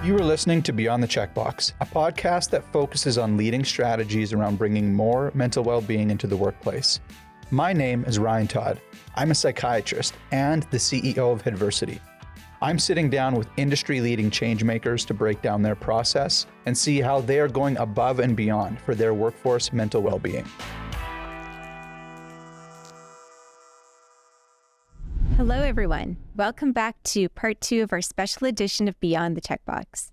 You are listening to Beyond the Checkbox, a podcast that focuses on leading strategies around bringing more mental well-being into the workplace. My name is Ryan Todd. I'm a psychiatrist and the CEO of Adversity. I'm sitting down with industry-leading changemakers to break down their process and see how they are going above and beyond for their workforce mental well-being. Hello, everyone. Welcome back to part 2 of our special edition of Beyond the Checkbox.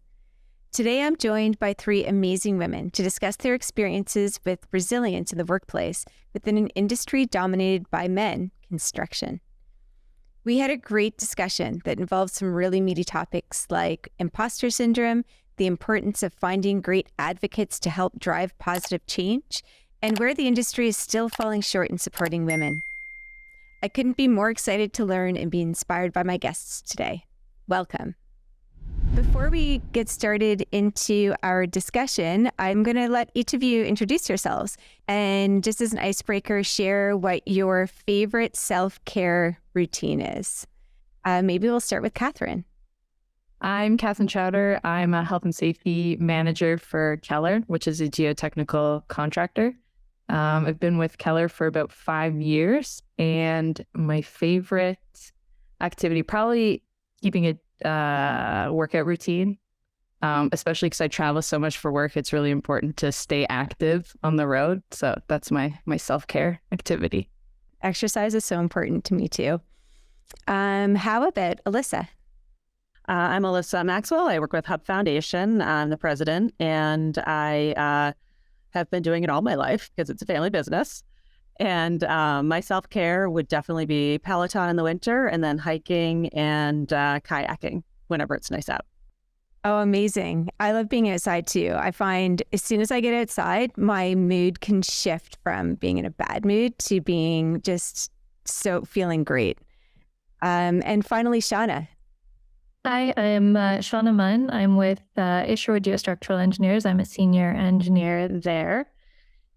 Today, I'm joined by 3 amazing women to discuss their experiences with resilience in the workplace within an industry dominated by men, construction. We had a great discussion that involved some really meaty topics like imposter syndrome, the importance of finding great advocates to help drive positive change, and where the industry is still falling short in supporting women. I couldn't be more excited to learn and be inspired by my guests today. Welcome. Before we get started into our discussion, I'm going to let each of you introduce yourselves and just as an icebreaker, share what your favorite self-care routine is. Maybe we'll start with Catherine. I'm Catherine Chowder. I'm a health and safety manager for Keller, which is a geotechnical contractor. I've been with Keller for about 5 years, and my favorite activity, probably keeping a workout routine, especially because I travel so much for work. It's really important to stay active on the road. So that's my self-care activity. Exercise is so important to me too. How about Alyssa? I'm Alyssa Maxwell. I work with Hub Foundation. I'm the president, and I have been doing it all my life because it's a family business. And my self-care would definitely be Peloton in the winter and then hiking and kayaking whenever it's nice out. Oh, amazing. I love being outside too. I find as soon as I get outside, my mood can shift from being in a bad mood to being just so feeling great. And finally, Shauna. Hi, I'm Shauna Munn. I'm with Ishore Geostructural Engineers. I'm a senior engineer there.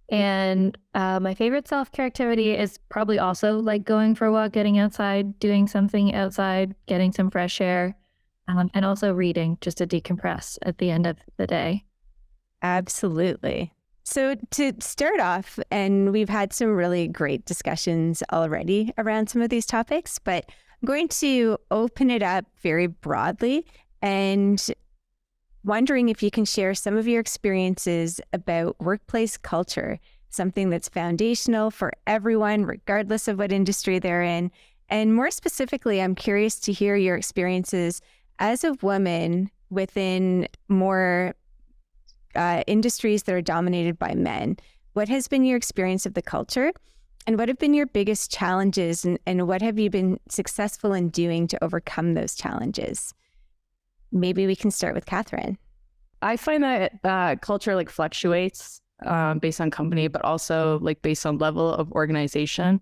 And my favorite self-care activity is probably also like going for a walk, getting outside, doing something outside, getting some fresh air, and also reading just to decompress at the end of the day. Absolutely. So to start off, and we've had some really great discussions already around some of these topics, but I'm going to open it up very broadly and wondering if you can share some of your experiences about workplace culture, something that's foundational for everyone, regardless of what industry they're in. And more specifically, I'm curious to hear your experiences as a woman within more industries that are dominated by men. What has been your experience of the culture? And what have been your biggest challenges, and what have you been successful in doing to overcome those challenges? Maybe we can start with Catherine. I find that culture fluctuates based on company, but also based on level of organization.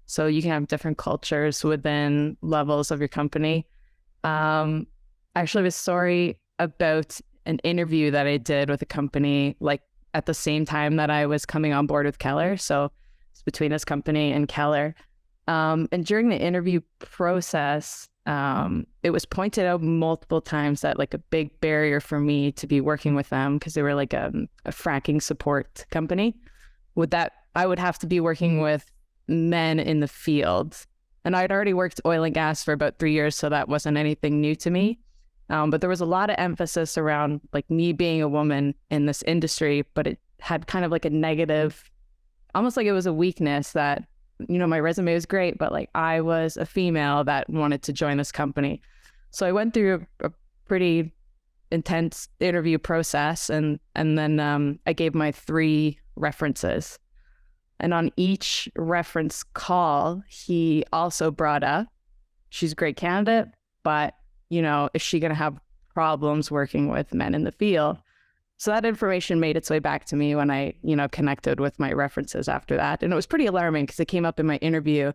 So you can have different cultures within levels of your company. I actually have a story about an interview that I did with a company at the same time that I was coming on board with Keller. So it's between this company and Keller. And during the interview process, it was pointed out multiple times that a big barrier for me to be working with them, because they were a fracking support company, I would have to be working with men in the field. And I'd already worked oil and gas for about 3 years, so that wasn't anything new to me. But there was a lot of emphasis around me being a woman in this industry, but it had kind of a negative, almost like it was a weakness that, my resume was great, but I was a female that wanted to join this company. So I went through a pretty intense interview process, and then I gave my 3 references. And on each reference call, he also brought up, she's a great candidate, but, is she going to have problems working with men in the field? So that information made its way back to me when I, connected with my references after that. And it was pretty alarming because it came up in my interview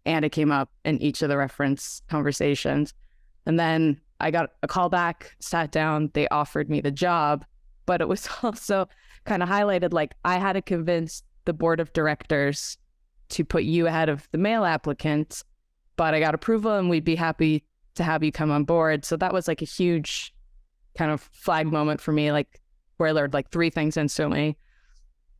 and it came up in each of the reference conversations. And then I got a call back, sat down, they offered me the job, but it was also kind of highlighted I had to convince the board of directors to put you ahead of the male applicant, but I got approval and we'd be happy to have you come on board. So that was a huge kind of flag moment for me, like where I learned like 3 things instantly.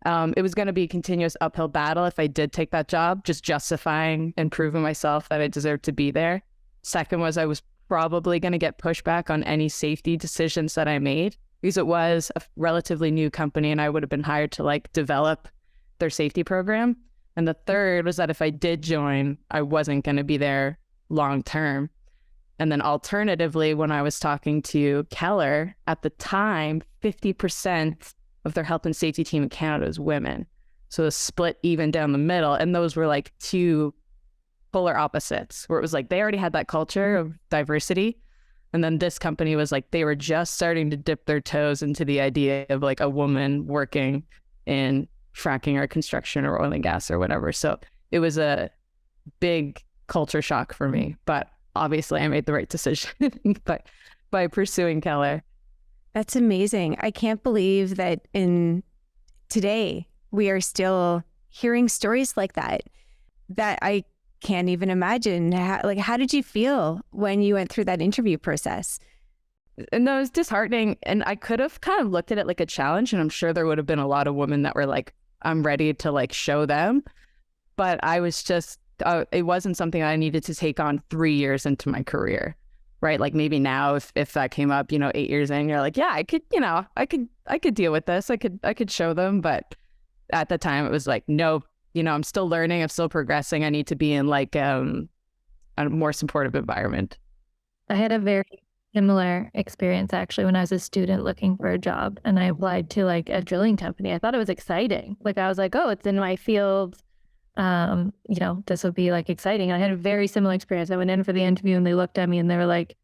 It was going to be a continuous uphill battle if I did take that job, just justifying and proving myself that I deserved to be there. Second was I was probably going to get pushback on any safety decisions that I made, because it was a relatively new company and I would have been hired to like develop their safety program. And the third was that if I did join, I wasn't going to be there long term. And then alternatively, when I was talking to Keller, at the time, 50% of their health and safety team in Canada is women. So it was split even down the middle. And those were like 2 polar opposites, where it was like they already had that culture of diversity. And then this company was like, they were just starting to dip their toes into the idea of like a woman working in fracking or construction or oil and gas or whatever. So it was a big culture shock for me. But obviously I made the right decision but by pursuing Keller. That's amazing. I can't believe that in today we are still hearing stories like that I can't even imagine. How did you feel when you went through that interview process? And that was disheartening. And I could have kind of looked at it like a challenge. And I'm sure there would have been a lot of women that were like, I'm ready to like show them. But I was just, it wasn't something I needed to take on 3 years into my career, right? Like maybe now if that came up, 8 years in, you're like, yeah, I could deal with this. I could show them. But at the time it was like, no, I'm still learning. I'm still progressing. I need to be in like a more supportive environment. I had a very similar experience actually when I was a student looking for a job, and I applied to like a drilling company. I thought it was exciting. Like I was like, oh, it's in my field. This would be like exciting. I had a very similar experience. I went in for the interview and they looked at me and they were like,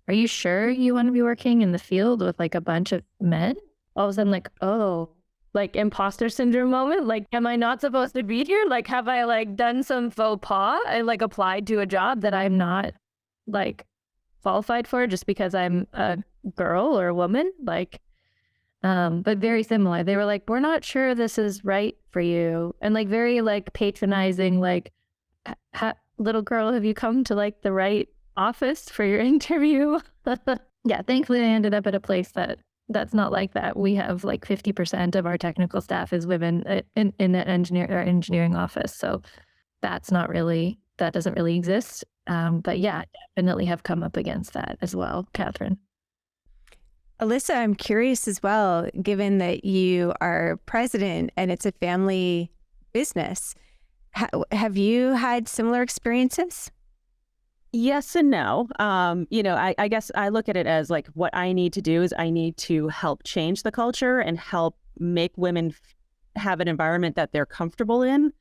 are you sure you want to be working in the field with like a bunch of men? All of a sudden, like, oh, like imposter syndrome moment. Like, am I not supposed to be here? Like, have I like done some faux pas and like applied to a job that I'm not like qualified for just because I'm a girl or a woman? Like, but very similar. They were like, we're not sure this is right for you. And like very like patronizing, like, little girl, have you come to like the right office for your interview? Yeah, thankfully I ended up at a place that's not like that. We have like 50% of our technical staff is women in our engineering office. So that doesn't really exist. But yeah, definitely have come up against that as well, Catherine. Alyssa, I'm curious as well, given that you are president and it's a family business, have you had similar experiences? Yes and no. I guess I look at it as like what I need to do is I need to help change the culture and help make women have an environment that they're comfortable in.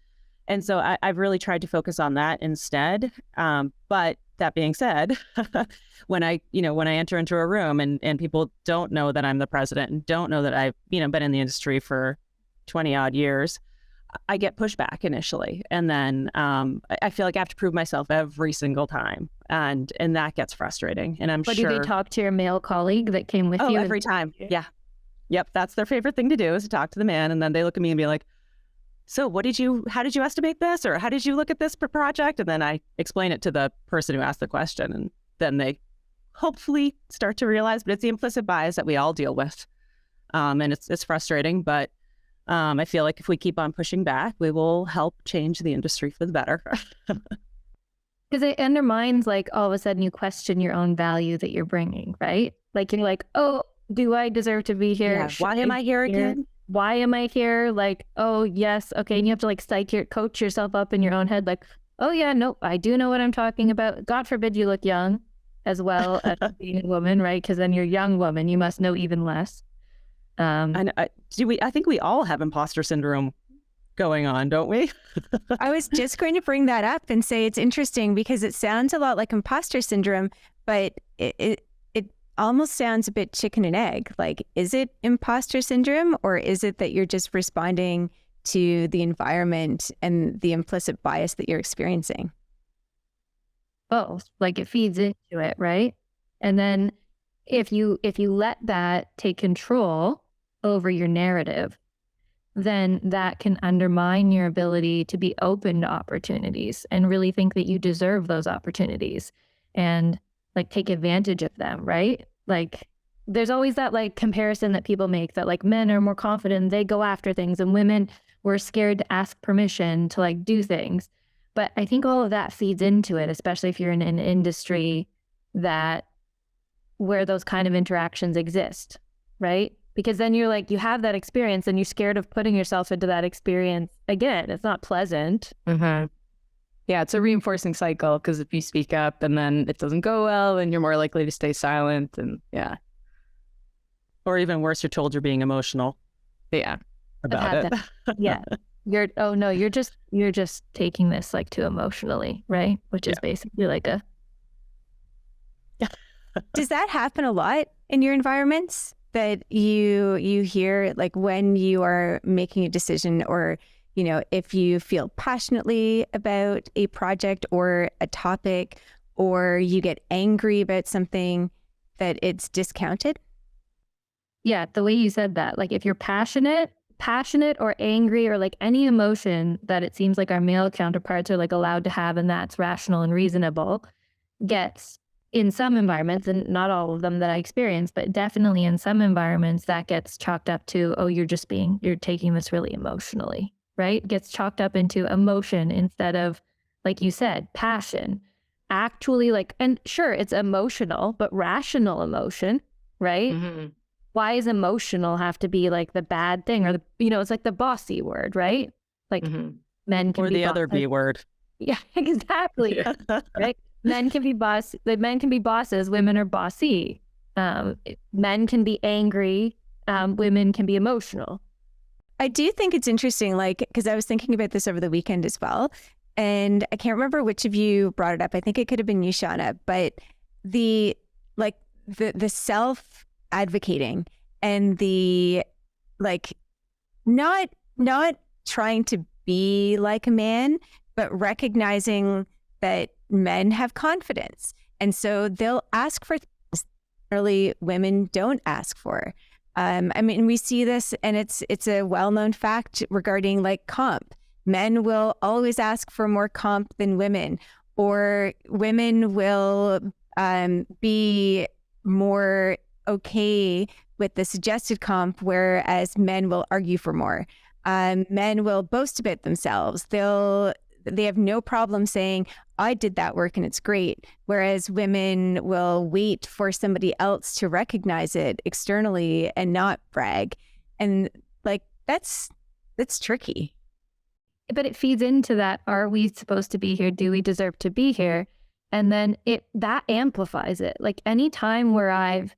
And so I've really tried to focus on that instead. But that being said, when I enter into a room and people don't know that I'm the president and don't know that I've, been in the industry for 20 odd years, I get pushback initially. And then I feel like I have to prove myself every single time. And that gets frustrating. And But do they talk to your male colleague that came with you? Every time. Yeah. Yep. That's their favorite thing to do, is to talk to the man. And then they look at me and be like, so how did you estimate this? Or how did you look at this project? And then I explain it to the person who asked the question. And then they hopefully start to realize, but it's the implicit bias that we all deal with. And it's frustrating, but I feel like if we keep on pushing back, we will help change the industry for the better. Because it undermines, like, all of a sudden you question your own value that you're bringing, right? Like, you're like, oh, do I deserve to be here? Yeah. Why am I here again? Why am I here? Like, oh, yes. Okay. And you have to like coach yourself up in your own head. Like, oh yeah, no, I do know what I'm talking about. God forbid you look young as well as being a woman, right? Because then you're a young woman. You must know even less. And I think we all have imposter syndrome going on, don't we? I was just going to bring that up and say it's interesting because it sounds a lot like imposter syndrome, but it almost sounds a bit chicken and egg. Like, is it imposter syndrome, or is it that you're just responding to the environment and the implicit bias that you're experiencing? Both. Like, it feeds into it, right? And then if you let that take control over your narrative, then that can undermine your ability to be open to opportunities and really think that you deserve those opportunities and like take advantage of them, right? Like, there's always that like comparison that people make that like men are more confident, they go after things, and women were scared to ask permission to like do things. But I think all of that feeds into it, especially if you're in an industry where those kind of interactions exist, right? Because then you're like, you have that experience and you're scared of putting yourself into that experience again. It's not pleasant. Mm-hmm. Yeah, it's a reinforcing cycle, because if you speak up and then it doesn't go well, then you're more likely to stay silent. And yeah. Or even worse, you're told you're being emotional. Yeah. About it. Yeah. You're just taking this like too emotionally, right? Which is basically like a... Does that happen a lot in your environments, that you hear like when you are making a decision, or if you feel passionately about a project or a topic, or you get angry about something, that it's discounted? Yeah, the way you said that, like if you're passionate or angry, or like any emotion that it seems like our male counterparts are like allowed to have, and that's rational and reasonable, gets, in some environments, and not all of them that I experience, but definitely in some environments, that gets chalked up to, oh, you're taking this really emotionally, right? Gets chalked up into emotion instead of, like you said, passion. Actually, like, and sure, it's emotional, but rational emotion, right? Mm-hmm. Why does emotional have to be like the bad thing, or it's like the bossy word, right? Like men can or be the other B word. Yeah, exactly. Right? Men can be bosses, women are bossy. Men can be angry, women can be emotional. I do think it's interesting, like, because I was thinking about this over the weekend as well, and I can't remember which of you brought it up. I think it could have been you, Shauna, but the self advocating and the like, not trying to be like a man, but recognizing that men have confidence, and so they'll ask for things early women don't ask for. I mean, we see this, and it's a well-known fact regarding like comp. Men will always ask for more comp than women, or women will be more okay with the suggested comp, whereas men will argue for more. Men will boast about themselves. They have no problem saying, I did that work and it's great. Whereas women will wait for somebody else to recognize it externally and not brag. And like, that's tricky. But it feeds into that, are we supposed to be here? Do we deserve to be here? And then that amplifies it. Like any time where I've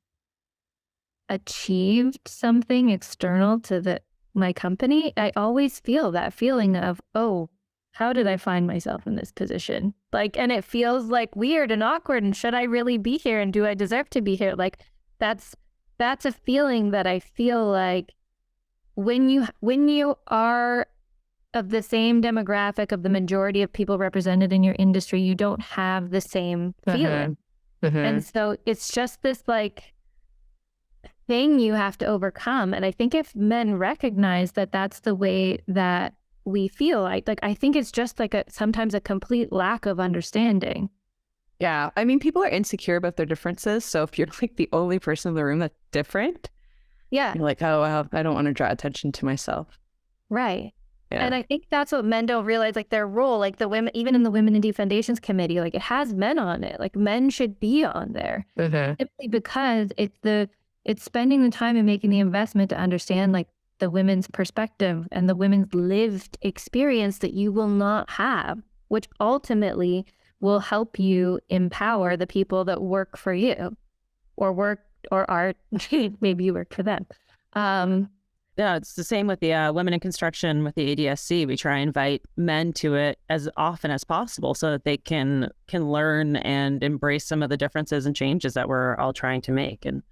achieved something external to my company, I always feel that feeling of, oh, how did I find myself in this position? Like, and it feels like weird and awkward, and should I really be here, and do I deserve to be here? Like that's a feeling that I feel like when you are of the same demographic of the majority of people represented in your industry, you don't have the same feeling. And so it's just this like thing you have to overcome. And I think if men recognize that that's the way that we feel, like I think it's just like sometimes a complete lack of understanding. Yeah. I mean, people are insecure about their differences. So if you're like the only person in the room that's different, yeah, you're like, oh, well, I don't want to draw attention to myself. Right. Yeah. And I think that's what men don't realize, like their role, like the women, even in the Women in Defendations Committee, like it has men on it. Like men should be on there simply because it's spending the time and making the investment to understand like the women's perspective and the women's lived experience that you will not have, which ultimately will help you empower the people that work for you or are maybe you work for them. Yeah, it's the same with the Women in Construction with the ADSC. We try and invite men to it as often as possible so that they can learn and embrace some of the differences and changes that we're all trying to make. And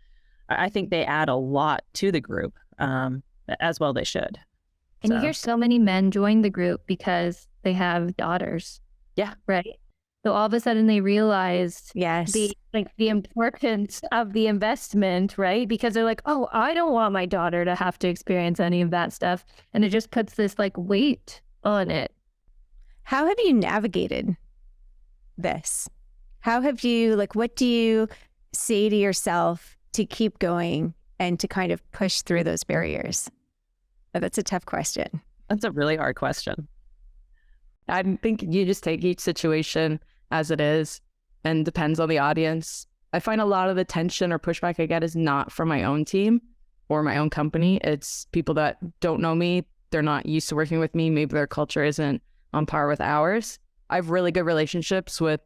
I think they add a lot to the group, as well they should. And you hear so many men join the group because they have daughters. Yeah. Right. So all of a sudden they realize Yes. the importance of the investment, right? Because they're like, oh, I don't want my daughter to have to experience any of that stuff. And it just puts this like weight on it. How have you navigated this? How have you, like, what do you say to yourself to keep going and to kind of push through those barriers? Oh, that's a tough question. That's a really hard question. I think you just take each situation as it is and depends on the audience. I find a lot of the tension or pushback I get is not from my own team or my own company. It's people that don't know me. They're not used to working with me. Maybe their culture isn't on par with ours. I have really good relationships with,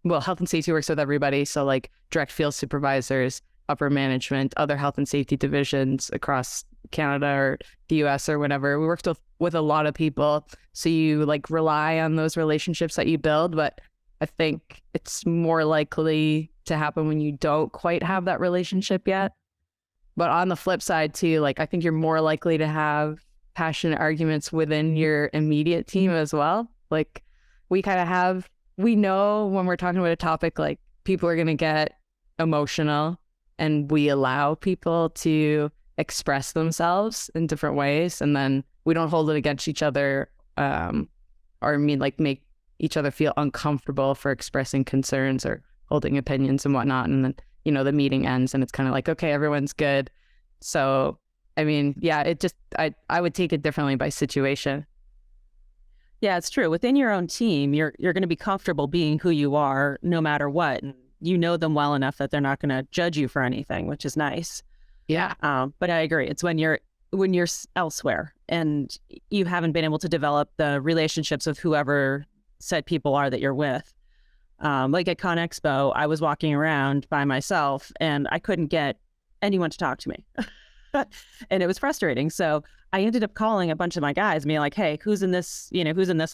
well, health and safety works with everybody. So like direct field supervisors, upper management, other health and safety divisions across Canada or the US or whatever. We worked with a lot of people. So you like rely on those relationships that you build. But I think it's more likely to happen when you don't quite have that relationship yet. But on the flip side too, like I think you're more likely to have passionate arguments within your immediate team as well. Like we know when we're talking about a topic, like people are going to get emotional, and we allow people to express themselves in different ways. And then we don't hold it against each other make each other feel uncomfortable for expressing concerns or holding opinions and whatnot. And then, the meeting ends and it's kind of like, okay, everyone's good. So, I mean, yeah, I would take it differently by situation. Yeah, it's true. Within your own team, you're going to be comfortable being who you are no matter what. And you know them well enough that they're not going to judge you for anything, which is nice. Yeah. But I agree. It's when you're elsewhere and you haven't been able to develop the relationships with whoever said people are that you're with. Like at ConExpo, I was walking around by myself and I couldn't get anyone to talk to me. And it was frustrating. So I ended up calling a bunch of my guys and being like, hey, who's in this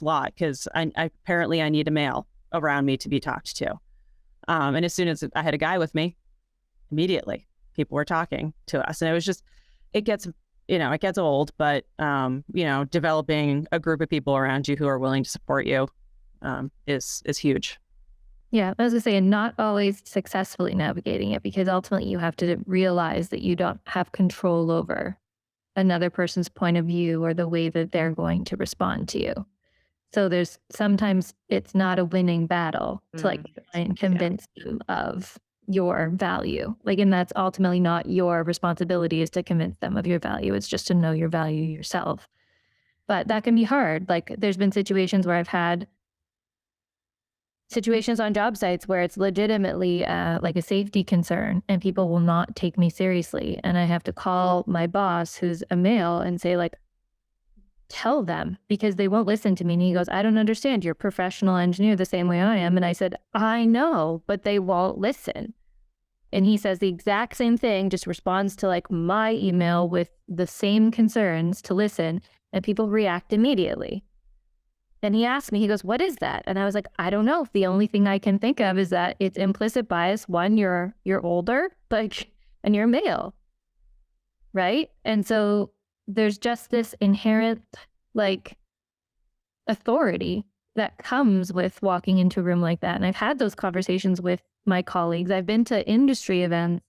lot? Because I apparently I need a male around me to be talked to. And as soon as I had a guy with me, immediately people were talking to us. And it was just, it gets old, but, developing a group of people around you who are willing to support you is huge. Yeah, I was going to say, and not always successfully navigating it, because ultimately you have to realize that you don't have control over another person's point of view or the way that they're going to respond to you. So sometimes it's not a winning battle to try and convince them of your value. And that's ultimately not your responsibility, is to convince them of your value. It's just to know your value yourself. But that can be hard. There's been situations where I've had situations on job sites where it's legitimately a safety concern and people will not take me seriously. And I have to call my boss, who's a male, and say, tell them, because they won't listen to me. And he goes, I don't understand. You're a professional engineer the same way I am. And I said, I know, but they won't listen. And he says the exact same thing, just responds to my email with the same concerns to listen, and people react immediately. And he asked me, he goes, what is that? And I was like, I don't know. The only thing I can think of is that it's implicit bias. One, you're older, and you're male, right? And so there's just this inherent authority that comes with walking into a room like that. And I've had those conversations with my colleagues. I've been to industry events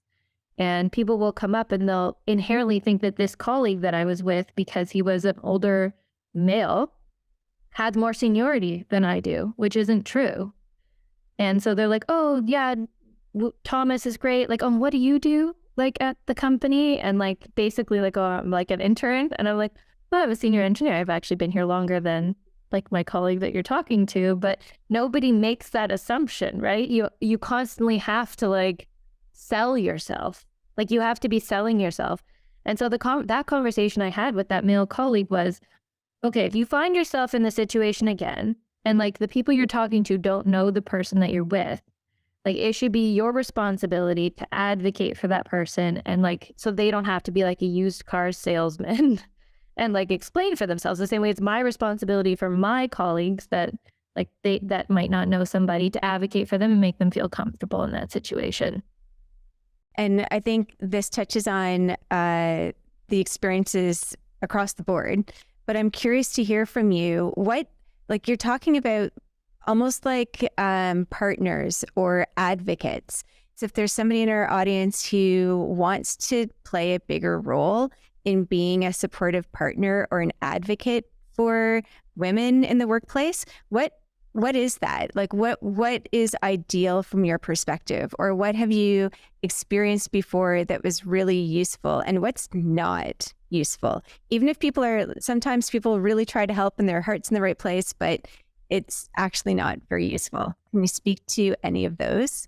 and people will come up and they'll inherently think that this colleague that I was with, because he was an older male, had more seniority than I do, which isn't true. And so they're like, oh yeah, Thomas is great. What do you do at the company? And basically oh, I'm an intern. And I'm like, well, I'm a senior engineer. I've actually been here longer than my colleague that you're talking to, but nobody makes that assumption, right? You constantly have to sell yourself. You have to be selling yourself. And so that conversation I had with that male colleague was, okay, if you find yourself in the situation again, and the people you're talking to don't know the person that you're with, it should be your responsibility to advocate for that person, and so they don't have to be a used car salesman and explain for themselves. The same way it's my responsibility for my colleagues that that might not know somebody, to advocate for them and make them feel comfortable in that situation. And I think this touches on the experiences across the board. But I'm curious to hear from you, what, you're talking about almost partners or advocates. So if there's somebody in our audience who wants to play a bigger role in being a supportive partner or an advocate for women in the workplace, what what is that? Like what is ideal from your perspective, or what have you experienced before that was really useful, and what's not useful? Even if sometimes people really try to help and their heart's in the right place, but it's actually not very useful. Can you speak to any of those?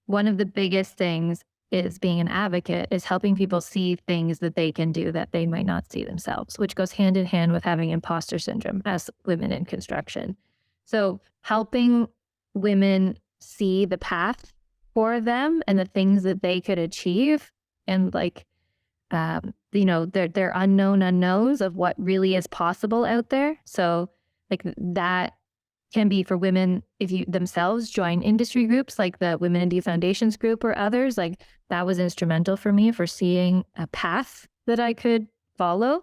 One of the biggest things is being an advocate is helping people see things that they can do that they might not see themselves, which goes hand in hand with having imposter syndrome as women in construction. So helping women see the path for them and the things that they could achieve, and like, their unknown unknowns of what really is possible out there. So like that can be for women if you themselves join industry groups like the Women in D Foundations group or others. Like that was instrumental for me for seeing a path that I could follow,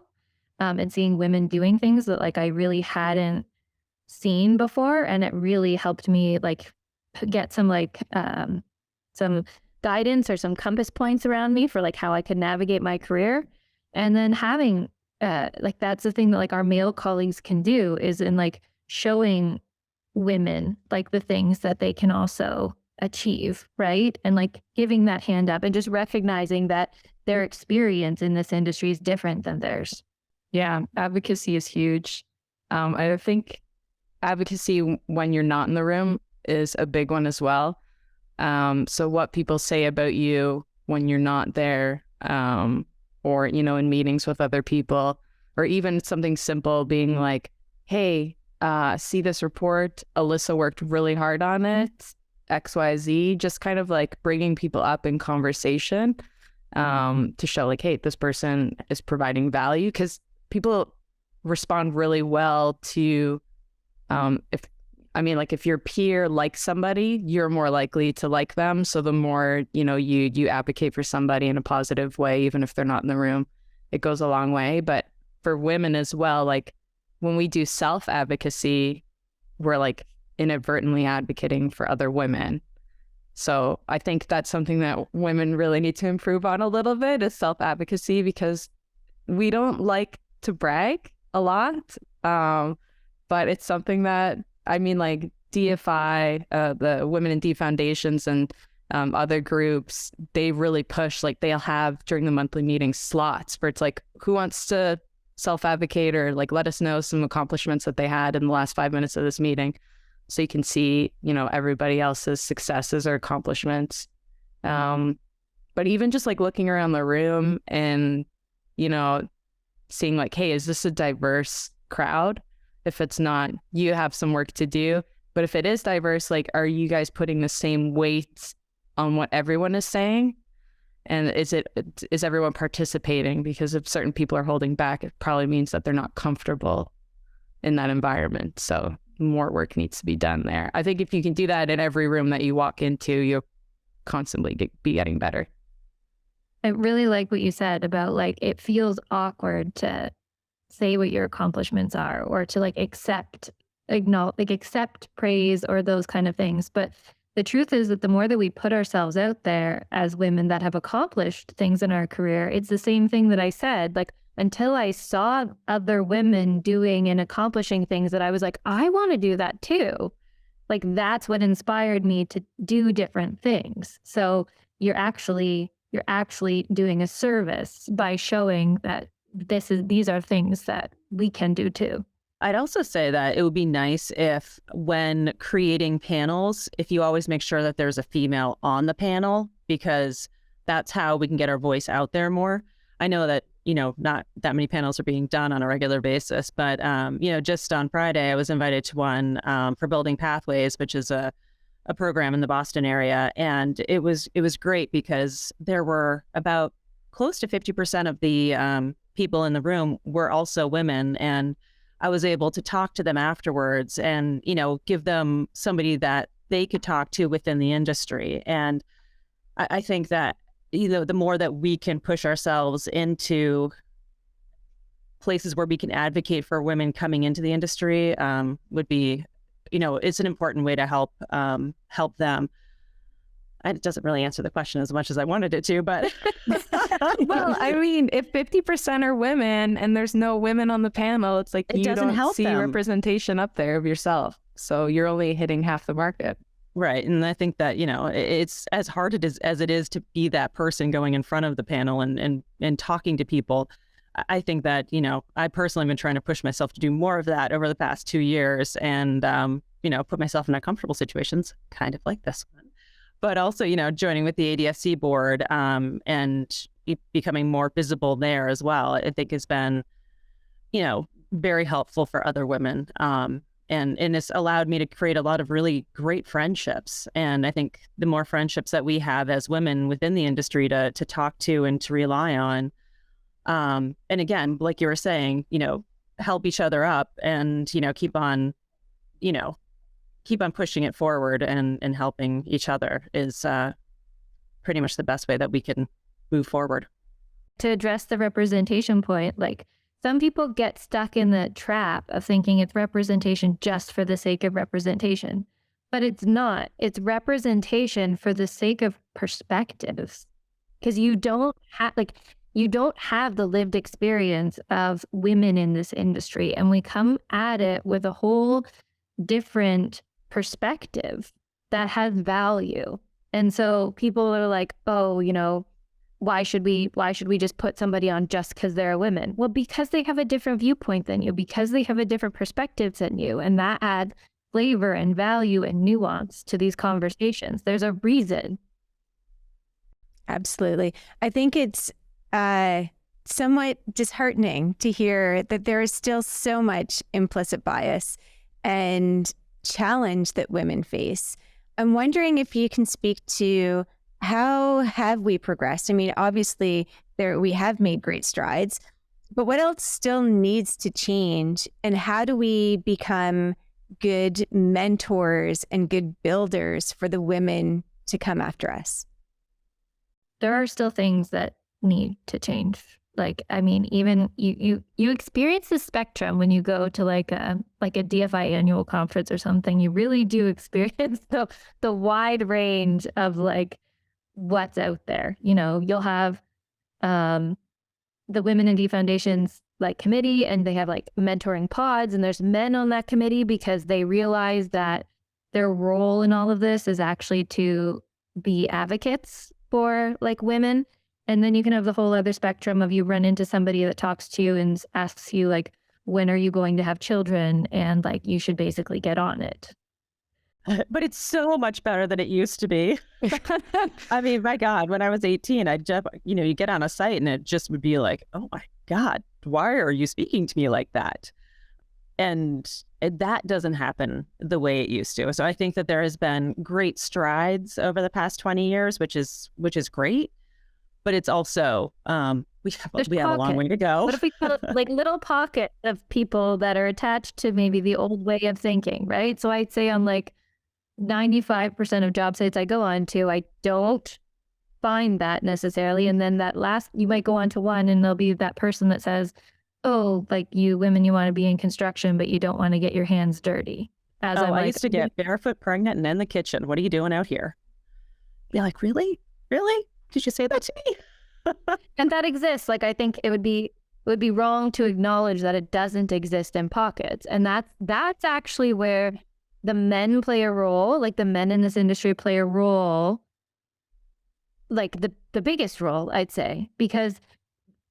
and seeing women doing things that like I really hadn't seen before. And it really helped me like get some some guidance or some compass points around me for like how I could navigate my career. And then having like that's the thing that like our male colleagues can do is in like showing women like the things that they can also achieve, right? And like giving that hand up and just recognizing that their experience in this industry is different than theirs. Yeah, advocacy is huge. I think advocacy when you're not in the room is a big one as well. So what people say about you when you're not there, or, in meetings with other people, or even something simple being like, hey, see this report, Alyssa worked really hard on it, XYZ, just kind of like bringing people up in conversation, to show like, hey, this person is providing value, because people respond really well to, if your peer likes somebody, you're more likely to like them. So the more, you advocate for somebody in a positive way, even if they're not in the room, it goes a long way. But for women as well, like when we do self-advocacy, we're like inadvertently advocating for other women. So I think that's something that women really need to improve on a little bit, is self-advocacy, because we don't like to brag a lot. But it's something that, like DFI, the Women in D Foundations and other groups, they really push, like they'll have during the monthly meetings slots where it's like, who wants to self-advocate or like let us know some accomplishments that they had in the last 5 minutes of this meeting, so you can see, everybody else's successes or accomplishments. But even just like looking around the room and, seeing like, hey, is this a diverse crowd? If it's not, you have some work to do. But if it is diverse, like, are you guys putting the same weight on what everyone is saying? And is everyone participating? Because if certain people are holding back, it probably means that they're not comfortable in that environment. So more work needs to be done there. I think if you can do that in every room that you walk into, you'll constantly be getting better. I really like what you said about like, it feels awkward to say what your accomplishments are, or to like accept praise or those kind of things. But the truth is that the more that we put ourselves out there as women that have accomplished things in our career, it's the same thing that I said, like, until I saw other women doing and accomplishing things that I was like, I want to do that too. Like, that's what inspired me to do different things. So you're actually doing a service by showing that these are things that we can do too. I'd also say that it would be nice if, when creating panels, if you always make sure that there's a female on the panel, because that's how we can get our voice out there more. I know that, not that many panels are being done on a regular basis, but, just on Friday, I was invited to one for Building Pathways, which is a program in the Boston area. And it was great because there were about close to 50% of the people in the room were also women. And I was able to talk to them afterwards and, give them somebody that they could talk to within the industry. And I think that, the more that we can push ourselves into places where we can advocate for women coming into the industry, would be, it's an important way to help them. It doesn't really answer the question as much as I wanted it to, but well, if 50% are women and there's no women on the panel, it's like you don't see representation up there of yourself. So you're only hitting half the market. Right. And I think that, it's as hard as it is to be that person going in front of the panel and talking to people. I think that, I personally have been trying to push myself to do more of that over the past 2 years and, put myself in uncomfortable situations, kind of like this one. But also, joining with the ADFC board and becoming more visible there as well, I think has been, very helpful for other women. And it's allowed me to create a lot of really great friendships. And I think the more friendships that we have as women within the industry to talk to and to rely on, and again, like you were saying, help each other up and, keep on pushing it forward and helping each other is pretty much the best way that we can move forward. To address the representation point, like some people get stuck in the trap of thinking it's representation just for the sake of representation, but it's not. It's representation for the sake of perspectives, because you don't have the lived experience of women in this industry, and we come at it with a whole different perspective that has value. And so people are like, oh, why should we just put somebody on just because they're a woman? Well, because they have a different viewpoint than you, because they have a different perspective than you, and that adds flavor and value and nuance to these conversations. There's a reason. Absolutely. I think it's somewhat disheartening to hear that there is still so much implicit bias and challenge that women face. I'm wondering if you can speak to how have we progressed? I mean, obviously, we have made great strides, but what else still needs to change? And how do we become good mentors and good builders for the women to come after us? There are still things that need to change. Like, I mean, even you experience the spectrum when you go to like a DFI annual conference or something. You really do experience the wide range of like what's out there. You'll have the Women in D Foundation's like committee, and they have like mentoring pods, and there's men on that committee because they realize that their role in all of this is actually to be advocates for like women. And then you can have the whole other spectrum of you run into somebody that talks to you and asks you like, when are you going to have children? And like, you should basically get on it. But it's so much better than it used to be. I mean, my God, when I was 18, I'd just, you get on a site and it just would be like, oh my God, why are you speaking to me like that? And that doesn't happen the way it used to. So I think that there has been great strides over the past 20 years, which is great. But it's also, we have a long way to go. What if we put like little pocket of people that are attached to maybe the old way of thinking, right? So I'd say on like 95% of job sites I go on to, I don't find that necessarily. And then you might go on to one and there'll be that person that says, oh, like you women, you want to be in construction, but you don't want to get your hands dirty. I used to get barefoot, pregnant, and in the kitchen. What are you doing out here? Be like, really? Really? Did you say that to me? And that exists. Like, I think it would be wrong to acknowledge that it doesn't exist in pockets. And that's actually where the men play a role, like the men in this industry play a role, like the biggest role, I'd say, because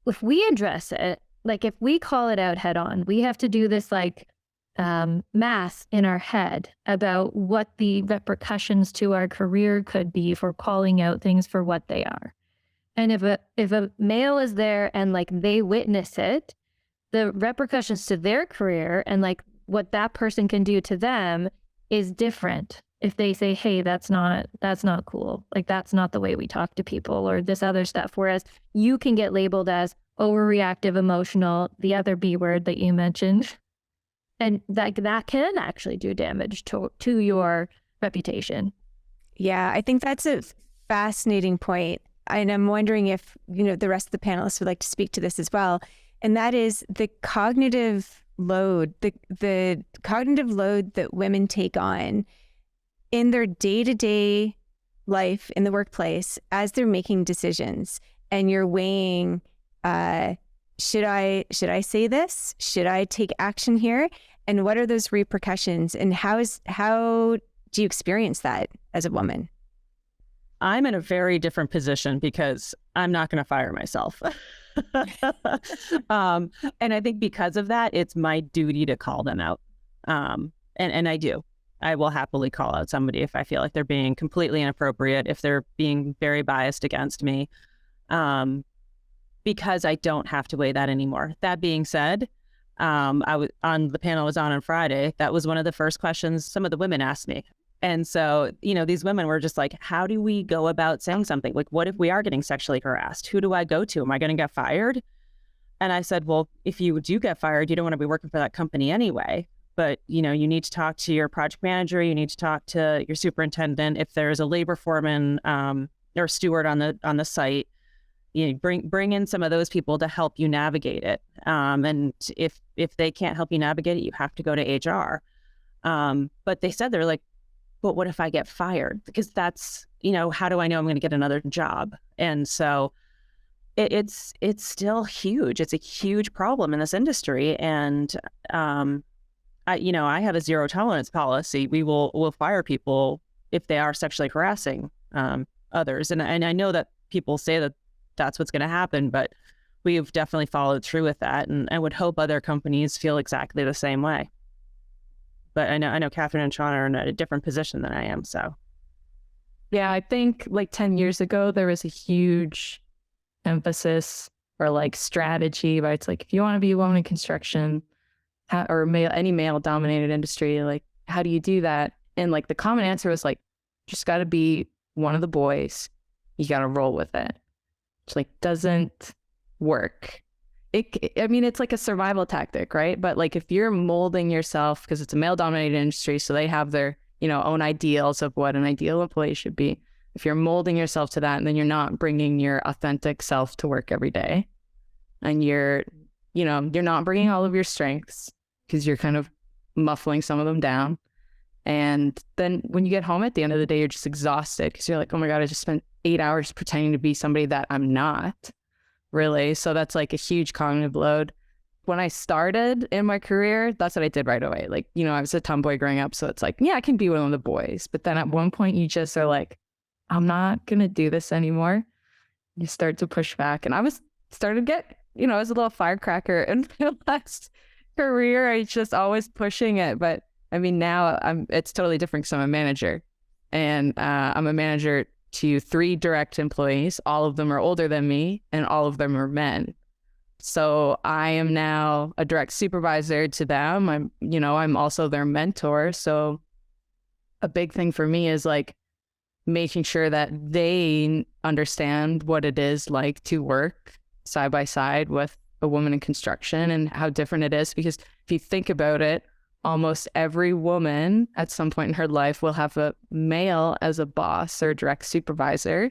if we address it, like if we call it out head on, we have to do this like math in our head about what the repercussions to our career could be for calling out things for what they are. And if a male is there and like they witness it, the repercussions to their career and like what that person can do to them is different. If they say, hey, that's not cool. Like that's not the way we talk to people or this other stuff. Whereas you can get labeled as overreactive, emotional, the other B word that you mentioned. And that can actually do damage to your reputation. Yeah, I think that's a fascinating point. And I'm wondering if, the rest of the panelists would like to speak to this as well. And that is the cognitive load, the cognitive load that women take on in their day-to-day life in the workplace as they're making decisions. And you're weighing, should I say this? Should I take action here? And what are those repercussions? And how do you experience that as a woman? I'm in a very different position because I'm not going to fire myself. And I think because of that, it's my duty to call them out. And I do. I will happily call out somebody if I feel like they're being completely inappropriate, if they're being very biased against me, because I don't have to weigh that anymore. That being said, I was on the panel I was on Friday. That was one of the first questions some of the women asked me. And so, these women were just like, how do we go about saying something? Like, what if we are getting sexually harassed? Who do I go to? Am I going to get fired? And I said, well, if you do get fired, you don't want to be working for that company anyway. But, you need to talk to your project manager. You need to talk to your superintendent. If there's a labor foreman or steward on the site, bring in some of those people to help you navigate it. And if they can't help you navigate it, you have to go to HR. But they said, they're like, but what if I get fired? Because that's, how do I know I'm going to get another job? And so it's still huge. It's a huge problem in this industry. And, I have a zero tolerance policy. We'll fire people if they are sexually harassing others. And I know that people say that that's what's going to happen, but we've definitely followed through with that. And I would hope other companies feel exactly the same way. But I know Catherine and Sean are in a different position than I am. So, Yeah, I think like 10 years ago, there was a huge emphasis or like strategy, but it's like, if you want to be a woman in construction or any male dominated industry, like, how do you do that? And like the common answer was like, just got to be one of the boys. You got to roll with it. Which like doesn't work. It's like a survival tactic, right? But like if you're molding yourself, because it's a male dominated industry, so they have their, own ideals of what an ideal employee should be. If you're molding yourself to that, and then you're not bringing your authentic self to work every day, and you're not bringing all of your strengths because you're kind of muffling some of them down. And then when you get home at the end of the day, you're just exhausted because you're like, oh my God, I just spent 8 hours pretending to be somebody that I'm not. Really. So that's like a huge cognitive load. When I started in my career, that's what I did right away. Like, I was a tomboy growing up. So it's like, yeah, I can be one of the boys. But then at one point you just are like, I'm not going to do this anymore. You start to push back. And I was a little firecracker in my last career. I was just always pushing it. But I mean, now it's totally different because I'm a manager. And I'm a manager to 3 direct employees. All of them are older than me, and all of them are men. So I am now a direct supervisor to them. I'm also their mentor. So a big thing for me is like making sure that they understand what it is like to work side by side with a woman in construction and how different it is. Because if you think about it, almost every woman at some point in her life will have a male as a boss or direct supervisor,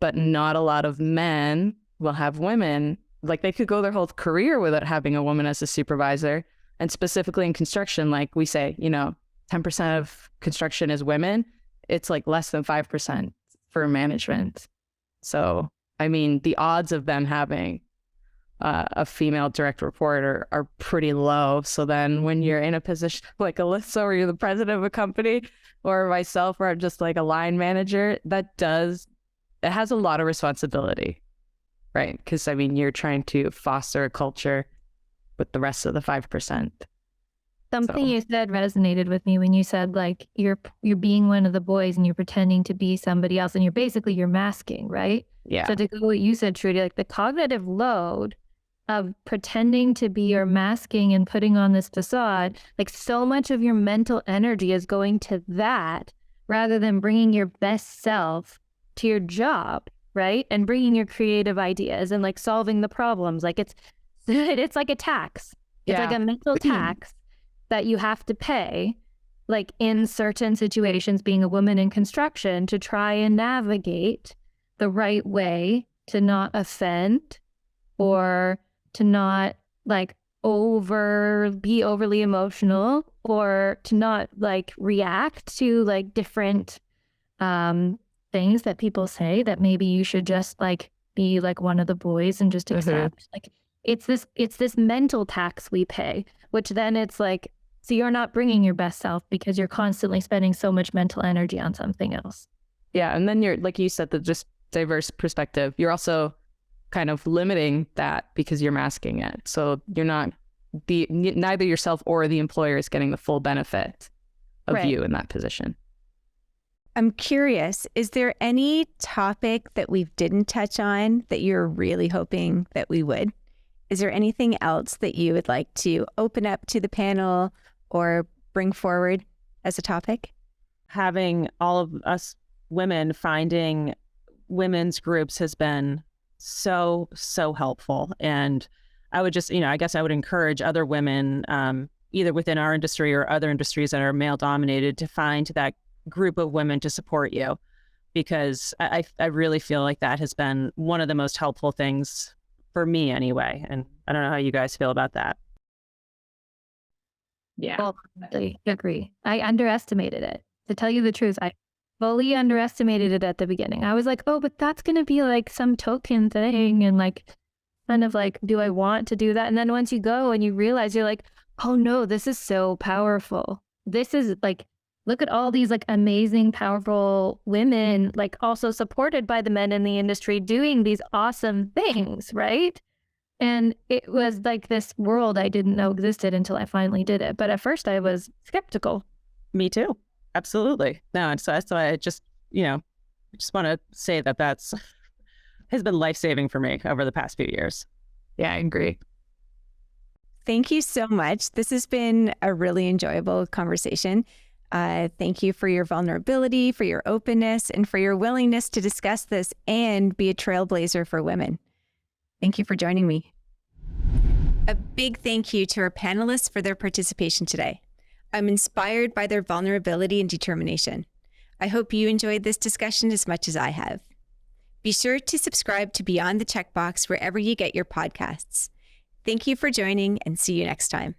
but not a lot of men will have women. Like they could go their whole career without having a woman as a supervisor. And specifically in construction, like we say, 10% of construction is women. It's like less than 5% for management. So, I mean, the odds of them having a female direct reporter are pretty low. So then when you're in a position like Alyssa, where you're the president of a company, or myself, where I'm just like a line manager, it has a lot of responsibility, right? Because I mean, you're trying to foster a culture with the rest of the 5%. Something you said resonated with me when you said like you're being one of the boys and you're pretending to be somebody else, and you're masking, right? Yeah. So to go what you said, Trudy, like the cognitive load of pretending to be or masking and putting on this facade, like so much of your mental energy is going to that rather than bringing your best self to your job, right? And bringing your creative ideas and like solving the problems. Like it's like a tax. It's like a mental tax that you have to pay, like in certain situations, being a woman in construction, to try and navigate the right way to not offend or to not like be overly emotional, or to not like react to like different things that people say that maybe you should just like be like one of the boys and just accept. Like it's this mental tax we pay which then it's like, so you're not bringing your best self because you're constantly spending so much mental energy on something else. Yeah. And then you're, like you said, the just diverse perspective, you're also kind of limiting that because you're masking it. So you're not, neither yourself or the employer is getting the full benefit of you in that position. I'm curious, is there any topic that we didn't touch on that you're really hoping that we would? Is there anything else that you would like to open up to the panel or bring forward as a topic? Having all of us women finding women's groups has been so helpful. And I would just, I guess I would encourage other women, either within our industry or other industries that are male dominated, to find that group of women to support you, because I really feel like that has been one of the most helpful things for me anyway. And I don't know how you guys feel about that. Yeah. Well, I agree. I underestimated it. To tell you the truth, I fully underestimated it at the beginning. I was like, oh, but that's going to be like some token thing. And like, kind of like, do I want to do that? And then once you go and you realize, you're like, oh no, this is so powerful. This is like, look at all these like amazing, powerful women, like also supported by the men in the industry doing these awesome things, right? And it was like this world I didn't know existed until I finally did it. But at first I was skeptical. Me too. Absolutely. No, and so I just, just want to say that that's has been life-saving for me over the past few years. Yeah, I agree. Thank you so much. This has been a really enjoyable conversation. Thank you for your vulnerability, for your openness, and for your willingness to discuss this and be a trailblazer for women. Thank you for joining me. A big thank you to our panelists for their participation today. I'm inspired by their vulnerability and determination. I hope you enjoyed this discussion as much as I have. Be sure to subscribe to Beyond the Checkbox wherever you get your podcasts. Thank you for joining, and see you next time.